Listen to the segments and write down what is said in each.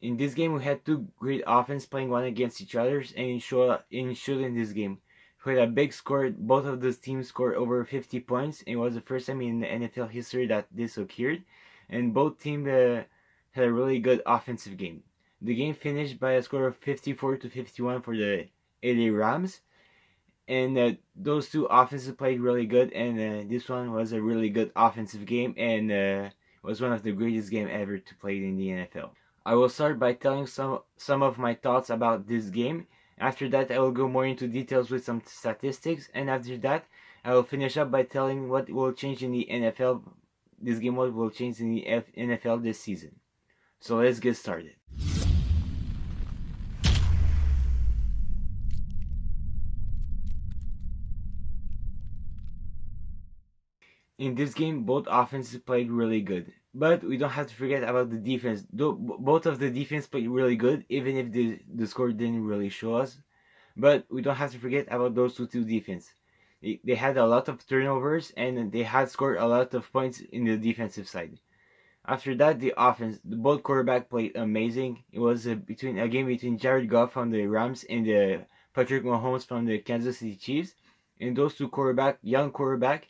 In this game, we had two great offense playing one against each other, and it showed in this game. We had a big score. Both of those teams scored over 50 points. It was the first time in the NFL history that this occurred, and both teams had a really good offensive game. The game finished by a score of 54-51 for the LA Rams, and those two offenses played really good, and this one was a really good offensive game, and was one of the greatest game ever to play in the NFL. I will start by telling some of my thoughts about this game. After that, I will go more into details with some statistics, and after that, I will finish up by telling what will change in the NFL. This game, what will change in the NFL this season. So let's get started. In this game, both offenses played really good. But we don't have to forget about the defense. Both of the defense played really good, even if the score didn't really show us. But we don't have to forget about those two defense. They had a lot of turnovers, and they had scored a lot of points in the defensive side. After that, the offense, both quarterback played amazing. It was a game between Jared Goff from the Rams and Patrick Mahomes from the Kansas City Chiefs. And those two young quarterback,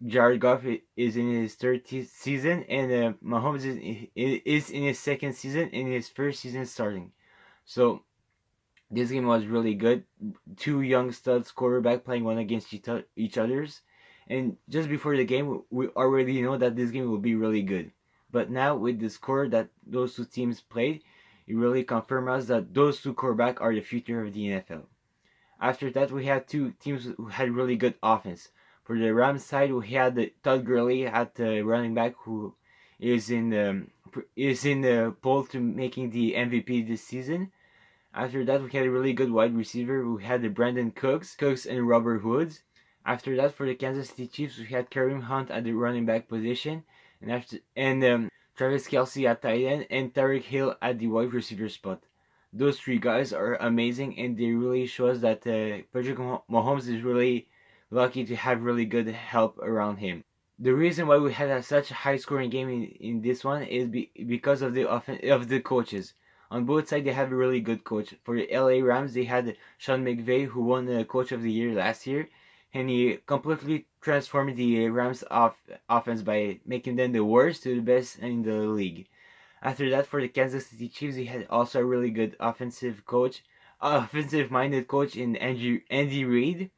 Jared Goff is in his third season, and Mahomes is in his second season, in his first season starting. So this game was really good. Two young studs quarterback playing one against each others. And just before the game, we already know that this game will be really good. But now with the score that those two teams played, it really confirmed us that those two quarterbacks are the future of the NFL. After that, we had two teams who had really good offense. For the Rams side, we had Todd Gurley at the running back, who is in the poll to making the MVP this season. After that, we had a really good wide receiver. We had the Brandon Cooks, and Robert Woods. After that, for the Kansas City Chiefs, we had Kareem Hunt at the running back position, and Travis Kelce at tight end, and Tyreek Hill at the wide receiver spot. Those three guys are amazing, and they really show us that Patrick Mahomes is really lucky to have really good help around him. The reason why we had such a high scoring game in this one is because of the coaches. On both sides, they have a really good coach. For the LA Rams, they had Sean McVay, who won the Coach of the Year last year, and he completely transformed the Rams offense by making them the worst to the best in the league. After that, for the Kansas City Chiefs, they had also a really good offensive-minded coach in Andy Reid,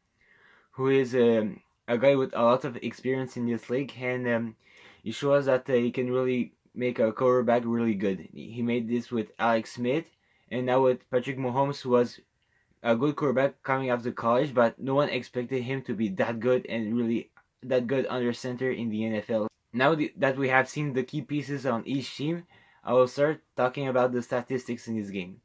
who is a guy with a lot of experience in this league, and he shows that he can really make a quarterback really good. He made this with Alex Smith, and now with Patrick Mahomes, who was a good quarterback coming after college, but no one expected him to be that good and really that good under center in the NFL. Now that we have seen the key pieces on each team, I will start talking about the statistics in this game.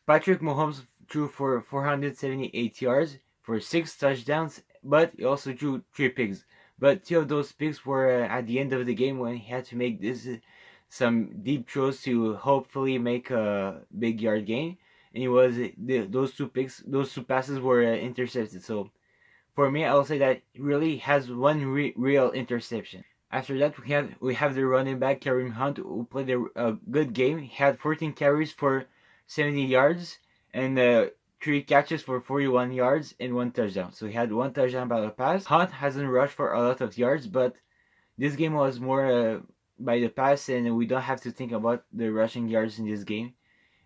Patrick Mahomes threw for 478 yards for 6 touchdowns, but he also threw 3 picks. But 2 of those picks were at the end of the game when he had to make some deep throws to hopefully make a big yard gain. And those two passes were intercepted. So for me, I will say that he really has one real interception. After that, we have the running back Kareem Hunt, who played a good game. He had 14 carries for 70 yards and 3 catches for 41 yards and 1 touchdown. So he had 1 touchdown by the pass. Hunt hasn't rushed for a lot of yards, but this game was more by the pass, and we don't have to think about the rushing yards in this game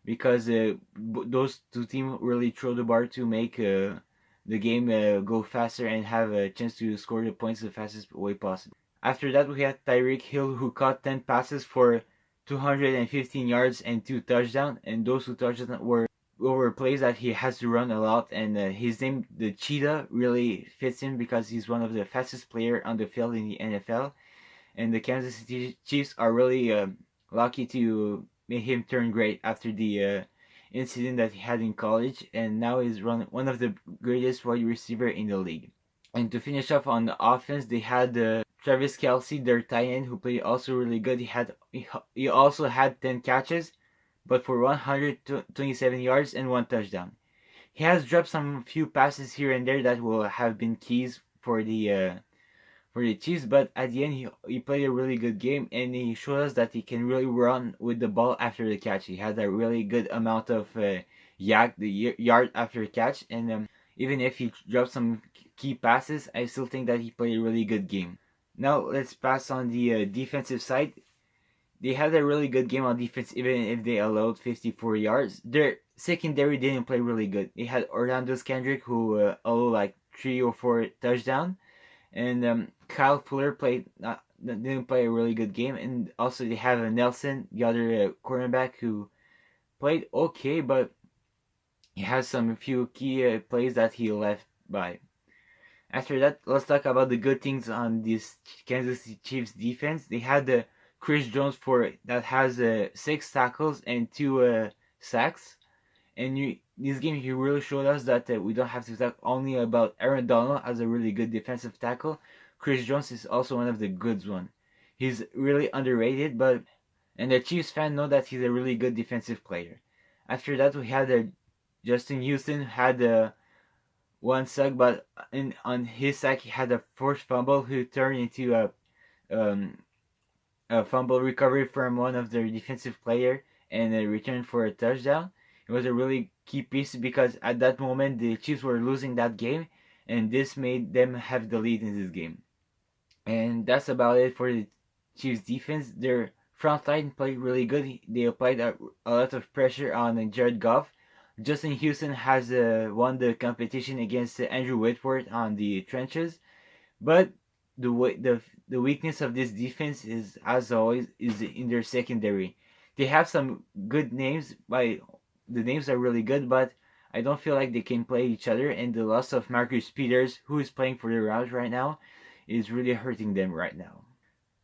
because those two teams really throw the bar to make the game go faster and have a chance to score the points the fastest way possible. After that, we had Tyreek Hill, who caught 10 passes for 215 yards and 2 touchdowns, and those 2 touchdowns were plays that he has to run a lot, and his name, the Cheetah, really fits him because he's one of the fastest players on the field in the NFL, and the Kansas City Chiefs are really lucky to make him turn great after the incident that he had in college, and now he's one of the greatest wide receiver in the league. And to finish off on the offense, they had Travis Kelce, their tight end, who played also really good. He also had 10 catches, but for 127 yards and 1 touchdown. He has dropped some few passes here and there that will have been keys for the for the Chiefs. But at the end, he played a really good game, and he showed us that he can really run with the ball after the catch. He had a really good amount of yard after catch, and even if he dropped some key passes, I still think that he played a really good game. Now let's pass on the defensive side. They had a really good game on defense, even if they allowed 54 yards. Their secondary didn't play really good. They had Orlando Kendrick, who allowed like 3 or 4 touchdowns, and Kyle Fuller didn't play a really good game. And also they have Nelson, the other cornerback, who played okay, but he has some few key plays that he left by. After that, let's talk about the good things on this Kansas City Chiefs defense. They had Chris Jones that has 6 tackles and 2 sacks. And this game, he really showed us that we don't have to talk only about Aaron Donald as a really good defensive tackle. Chris Jones is also one of the good ones. He's really underrated, and the Chiefs fans know that he's a really good defensive player. After that, we had Justin Houston had 1 sack, but on his sack he had a forced fumble who turned into a fumble recovery from one of their defensive player and a return for a touchdown. It was a really key piece because at that moment the Chiefs were losing that game, and this made them have the lead in this game. And that's about it for the Chiefs defense. Their front line played really good. They applied a lot of pressure on Jared Goff. Justin Houston has won the competition against Andrew Whitworth on the trenches, but the weakness of this defense is, as always, is in their secondary. They have some good names. The names are really good, but I don't feel like they can play each other. And the loss of Marcus Peters, who is playing for the Rams right now, is really hurting them right now.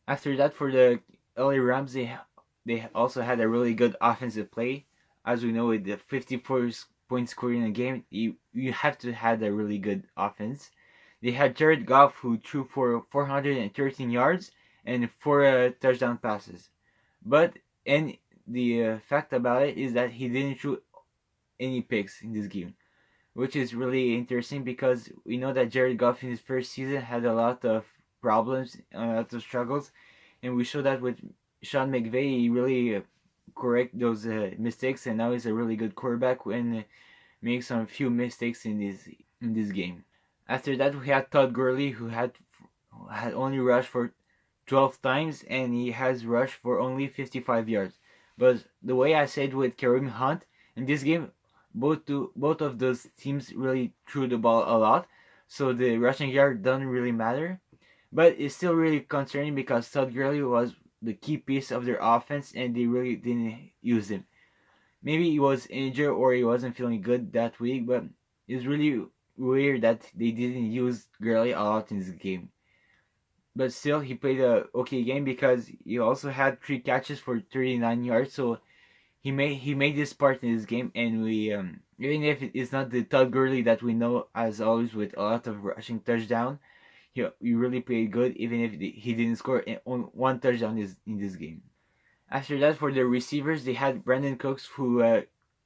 After that, for the LA Rams, they also had a really good offensive play. As we know, with the 54 points scored in a game, you have to have a really good offense. They had Jared Goff, who threw for 413 yards and 4 touchdown passes. But and the fact about it is that he didn't throw any picks in this game, which is really interesting because we know that Jared Goff in his first season had a lot of problems, a lot of struggles, and we saw that with Sean McVay, he really correct those mistakes, and now he's a really good quarterback and makes some few mistakes in this game. After that, we had Todd Gurley, who had only rushed for 12 times, and he has rushed for only 55 yards. But the way I said with Kareem Hunt, in this game, both of those teams really threw the ball a lot, so the rushing yard doesn't really matter. But it's still really concerning because Todd Gurley was the key piece of their offense, and they really didn't use him. Maybe he was injured or he wasn't feeling good that week, but it's really weird that they didn't use Gurley a lot in this game. But still, he played a okay game because he also had 3 catches for 39 yards. So he made his part in this game, and we even if it's not the Todd Gurley that we know as always with a lot of rushing touchdown, he really played good even if he didn't score on 1 touchdown in this game. After that, for the receivers, they had Brandon Cooks, who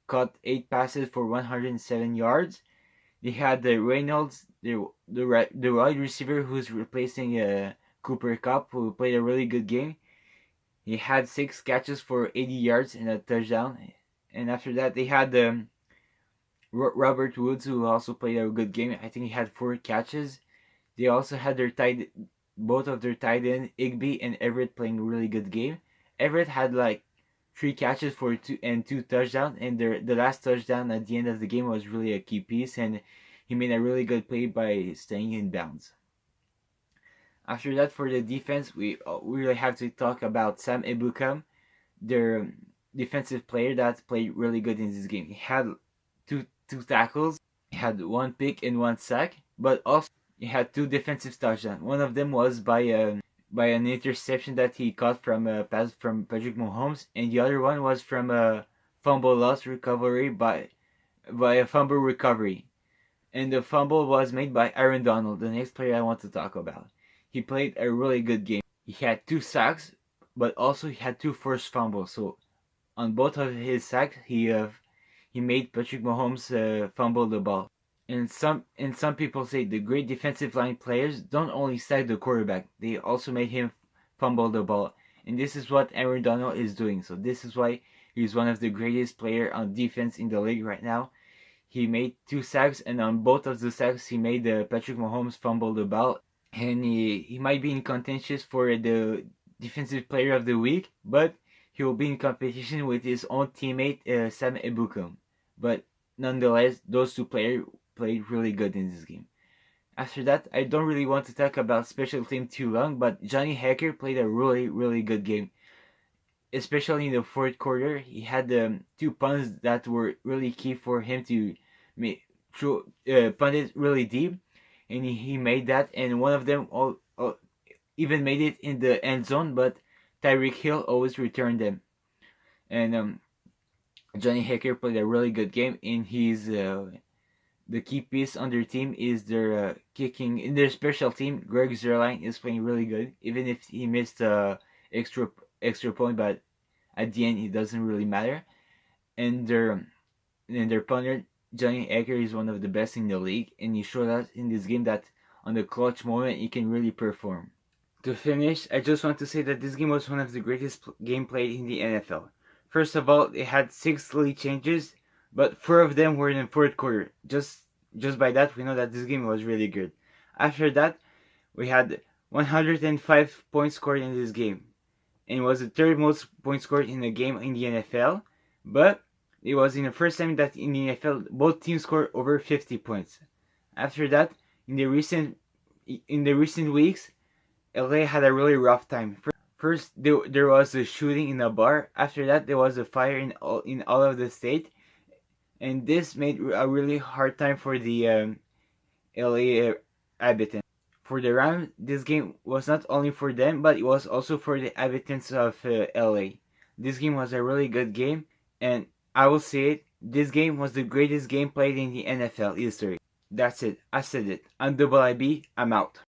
caught 8 passes for 107 yards. They had the Reynolds, the wide receiver who's replacing Cooper Kupp, who played a really good game. He had 6 catches for 80 yards and a touchdown. And after that, they had Robert Woods, who also played a good game. I think he had 4 catches. They also had both of their tight end, Igby and Everett, playing a really good game. Everett had like 3 catches for 2 touchdowns, and the last touchdown at the end of the game was really a key piece, and he made a really good play by staying in bounds. After that, for the defense, we really have to talk about Sam Ebukam, their defensive player that played really good in this game. He had two tackles, he had 1 pick and 1 sack, but also he had 2 defensive touchdowns. One of them was by an interception that he caught from a pass from Patrick Mahomes, and the other one was from a fumble loss recovery by a fumble recovery. And the fumble was made by Aaron Donald, the next player I want to talk about. He played a really good game. He had 2 sacks, but also he had 2 forced fumbles. So on both of his sacks, he made Patrick Mahomes fumble the ball. And some people say the great defensive line players don't only sack the quarterback, they also made him fumble the ball. And this is what Aaron Donald is doing. So this is why he's one of the greatest player on defense in the league right now. He made 2 sacks, and on both of the sacks, he made Patrick Mahomes fumble the ball. And he might be in contention for the defensive player of the week, but he will be in competition with his own teammate Sam Ebukam. But nonetheless, those two players played really good in this game. After that, I don't really want to talk about special team too long, but Johnny Hacker played a really, really good game. Especially in the fourth quarter, he had 2 punts that were really key for him to punt it really deep, and he made that, and one of them all even made it in the end zone, but Tyreek Hill always returned them. And Johnny Hacker played a really good game, and he's the key piece on their team is their kicking. In their special team, Greg Zerline is playing really good, even if he missed extra point, but at the end it doesn't really matter. And their punter Johnny Acker is one of the best in the league, and he showed us in this game that on the clutch moment he can really perform. To finish, I just want to say that this game was one of the greatest game played in the NFL. First of all, it had 6 lead changes, but 4 of them were in the fourth quarter. Just by that, we know that this game was really good. After that, we had 105 points scored in this game, and it was the third most points scored in a game in the NFL. But it was in the first time that in the NFL both teams scored over 50 points. After that, in the recent weeks, LA had a really rough time. First, there was a shooting in a bar. After that, there was a fire in all of the state, and this made a really hard time for the LA inhabitants. For the Rams, this game was not only for them, but it was also for the inhabitants of LA. This game was a really good game, and I will say it, this game was the greatest game played in the NFL history. That's it, I said it. I'm Double IB, I'm out.